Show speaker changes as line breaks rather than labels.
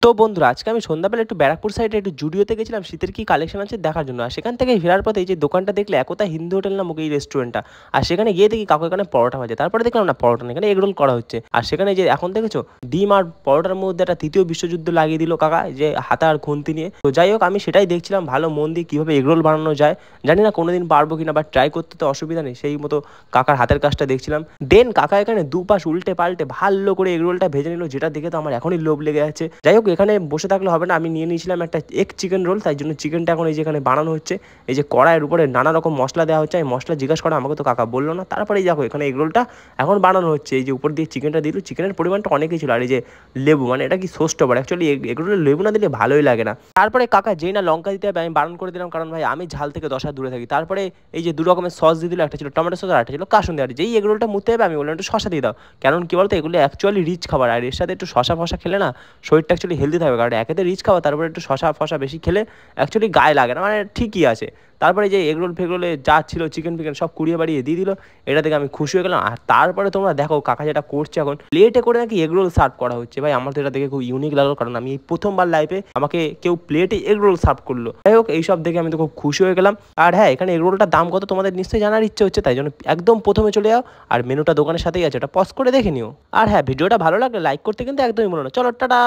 তো বন্ধুরা আজকে আমি সন্ধ্যাবেলা একটু ব্যারাকপুর সাইডে একটু জুডিওতে গেছিলাম শীতের কি কালেকশন আছে দেখার জন্য। আর সেখান থেকে ফেরার পথে এই যে দোকানটা দেখলে একতা হিন্দু হোটেল নামক এই রেস্টুরেন্টটা। আর সেখানে গিয়ে দেখি কাকু এখানে পরোটা ভাজে। তারপরে দেখলাম না পরোটা না, এখানে এগরোল করা হচ্ছে। আর সেখানে যে এখন দেখেছো ডিম আর পরোটার মধ্যে একটা তৃতীয় বিশ্বযুদ্ধ লাগিয়ে দিল কাকা, যে হাতা আর খুন্তি নিয়ে। তো যাই হোক আমি সেটাই দেখছিলাম ভালো মন দিয়ে কীভাবে এগরোল বানানো যায়। জানি না কোনোদিন পারবো কিনা, বা ট্রাই করতে তো অসুবিধা নেই, সেই মতো কাকার হাতের কাজটা দেখছিলাম। দেন কাকা এখানে দুপাশ উল্টে পাল্টে ভালো করে এগরোলটা ভেজে নিল, যেটা দেখে তো আমার এখনই লোভ লেগে যাচ্ছে। যাই হোক এখানে বসে থাকলে হবে না, আমি নিয়ে নিয়েছিলাম একটা এগ চিকেন রোল, তাই জন্য চিকেনটা এখন এই যে এখানে বানানো হচ্ছে। এই যে কড়াইয়ের উপরে নানা রকম মশলা দেওয়া হচ্ছে, আমি মশলা জিজ্ঞাসা করা আমাকে তো কাকা বললো না। তারপরে দেখো এখানে এগ রোলটা এখন বানানো হচ্ছে। এই যে উপর দিয়ে চিকেনটা দিল, চিকেনের পরিমাণটা অনেকই ছিল। আর এই যে লেবু, মানে এটা কি সস টবার, অ্যাকচুয়ালি এগ রোলে লেবু না দিলে ভালোই লাগে না। তারপরে কাকা যেই না লঙ্কা দিতে হবে আমি বারণ করে দিলাম, কারণ ভাই আমি ঝাল থেকে 10 হাত দূরে থাকি। তারপরে এই যে দু রকমের সস দিয়ে দিল, একটা ছিল টমেটো সস আর একটা ছিল কাসুন্দি। আর যেই এগ রোলটা মুতে হবে আমি বললাম একটু শশা দিয়ে দাও, কারণ কি বলতো এগুলো অ্যাকচুয়ালি রিচ খাবার, আর এর সাথে একটু শশা ফশা খেলে না শরীরটা অ্যাকচুয়ালি হেলদি থাকবে। কারণ একেতে রিচ খাওয়া, তারপরে একটু শশা ফশা বেশি খেলে অ্যাকচুয়ালি গায়ে লাগে না, মানে ঠিকই আছে। তারপরে যে এগরোল ফেগরোলে যা ছিল চিকেন ফিকেন সব কুড়িয়ে বাড়িয়ে দিয়ে দিল, এটা থেকে আমি খুশি হয়ে গেলাম। আর তারপরে তোমরা দেখো কাকা যেটা করছে, এখন প্লেটে করে নাকি এগরোল সার্ভ করা হচ্ছে। ভাই আমার তো এটা দেখে খুব ইউনিক লাগলো, কারণ আমি এই প্রথমবার লাইফে আমাকে কেউ প্লেটে এগরোল সার্ভ করলো। যাই হোক এইসব দেখে আমি তো খুব খুশি হয়ে গেলাম। আর হ্যাঁ, এখানে এগরোলটার দাম কত তোমাদের নিশ্চয়ই জানার ইচ্ছে হচ্ছে, তাই জন্য একদম প্রথমে চলে যাও। আর মেনুটা দোকানের সাথেই আছে, ওটা পজ করে দেখে নিও। আর হ্যাঁ, ভিডিওটা ভালো লাগলে লাইক করতে কিন্তু একদমই ভুলো না। চলো টাটা।